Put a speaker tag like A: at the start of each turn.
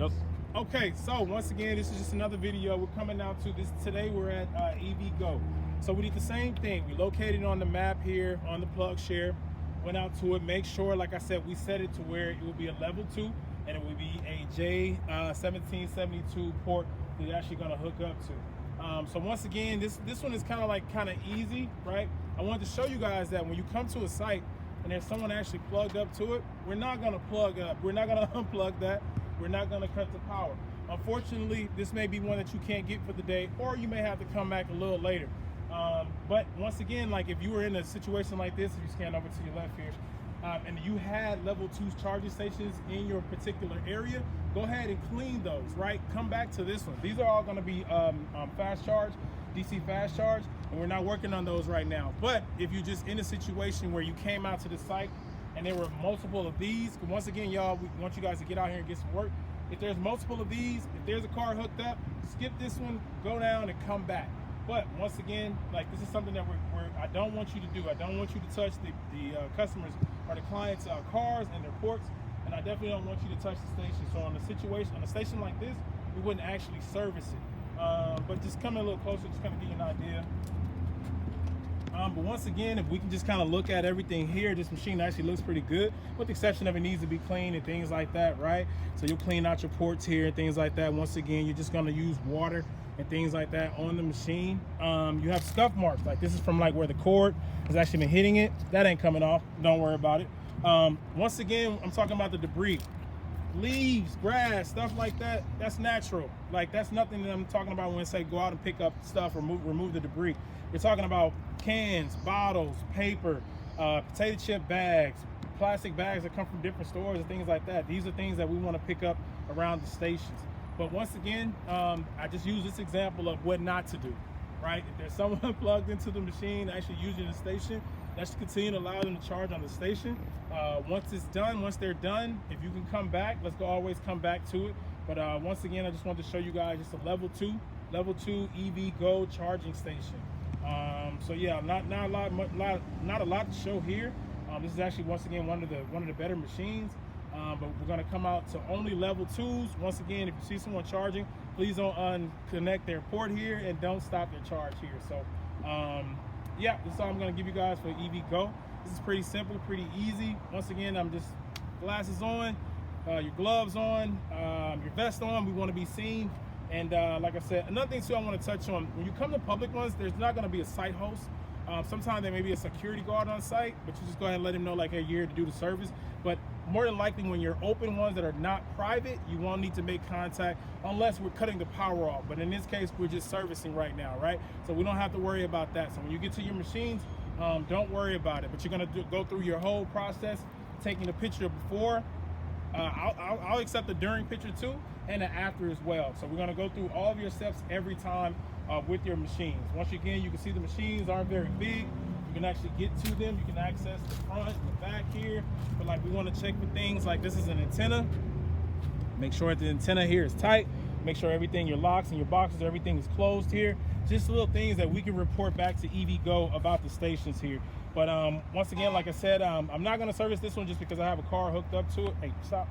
A: Yep.
B: Okay, so once again, this is just another video. We're coming out to this today. We're at EVgo. So we did the same thing. We located on the map here on the PlugShare. Went out to it. Make sure, like I said, we set it to where it will be a level 2, and it will be a J1772 port that you're actually going to hook up to. So once again, this one is kind of easy, right? I wanted to show you guys that when you come to a site and there's someone actually plugged up to it, we're not going to plug up. We're not going to unplug that. We're not going to cut the power. Unfortunately, this may be one that you can't get for the day, or you may have to come back a little later. But once again, like if you were in a situation like this, if you scan over to your left here, and you had level 2 charging stations in your particular area, go ahead and clean those, right? Come back to this one. These are all going to be fast charge, DC fast charge, and we're not working on those right now. But if you're just in a situation where you came out to the site and there were multiple of these, once again, y'all, we want you guys to get out here and get some work. If there's multiple of these, if there's a car hooked up, skip this one, go down and come back. But once again, like this is something that I don't want you to do. I don't want you to touch the customers or the clients' cars and their ports, and I definitely don't want you to touch the station. So on a station like this, we wouldn't actually service it. But just come in a little closer, just kind of give you an idea. But once again, if we can just kind of look at everything here, this machine actually looks pretty good, with the exception of it needs to be cleaned and things like that, right? So you'll clean out your ports here and things like that. Once again, you're just going to use water and things like that on the machine. You have scuff marks, like this is from like where the cord has actually been hitting it. That ain't coming off, don't worry about it. Once again, I'm talking about the debris. Leaves, grass, stuff like that, that's natural. Like that's nothing that I'm talking about when I say go out and pick up stuff or remove the debris. We're talking about cans, bottles, paper, potato chip bags, plastic bags that come from different stores and things like that. These are things that we want to pick up around the stations. But once again, I just use this example of what not to do, right? If there's someone plugged into the machine actually using the station, that should continue to allow them to charge on the station. Once it's done, once they're done, if you can come back, always come back to it. But once again, I just wanted to show you guys just a level 2 EVgo charging station. So yeah, not a lot to show here. This is actually once again one of the better machines. But we're gonna come out to only level 2s. Once again, if you see someone charging, please don't unconnect their port here and don't stop their charge here. So yeah, this is all I'm gonna give you guys for EVgo. This is pretty simple, pretty easy. Once again, I'm just glasses on, your gloves on, your vest on. We want to be seen. And like I said, another thing too I want to touch on, when you come to public ones, there's not going to be a site host. Sometimes there may be a security guard on site, but you just go ahead and let him know like, hey, you're here to do the service. But more than likely when you're open ones that are not private, you won't need to make contact unless we're cutting the power off. But in this case, we're just servicing right now, right? So we don't have to worry about that. So when you get to your machines, don't worry about it. But you're going to go through your whole process, taking a picture before. I'll accept the during picture too, and the after as well. So we're going to go through all of your steps every time with your machines. Once again, you can see the machines aren't very big. You can actually get to them. You can access the front, the back here. But like we want to check for things like this is an antenna. Make sure the antenna here is tight. Make sure everything, your locks and your boxes, everything is closed here. Just little things that we can report back to EVgo about the stations here. But once again, like I said, I'm not going to service this one just because I have a car hooked up to it. Hey, stop.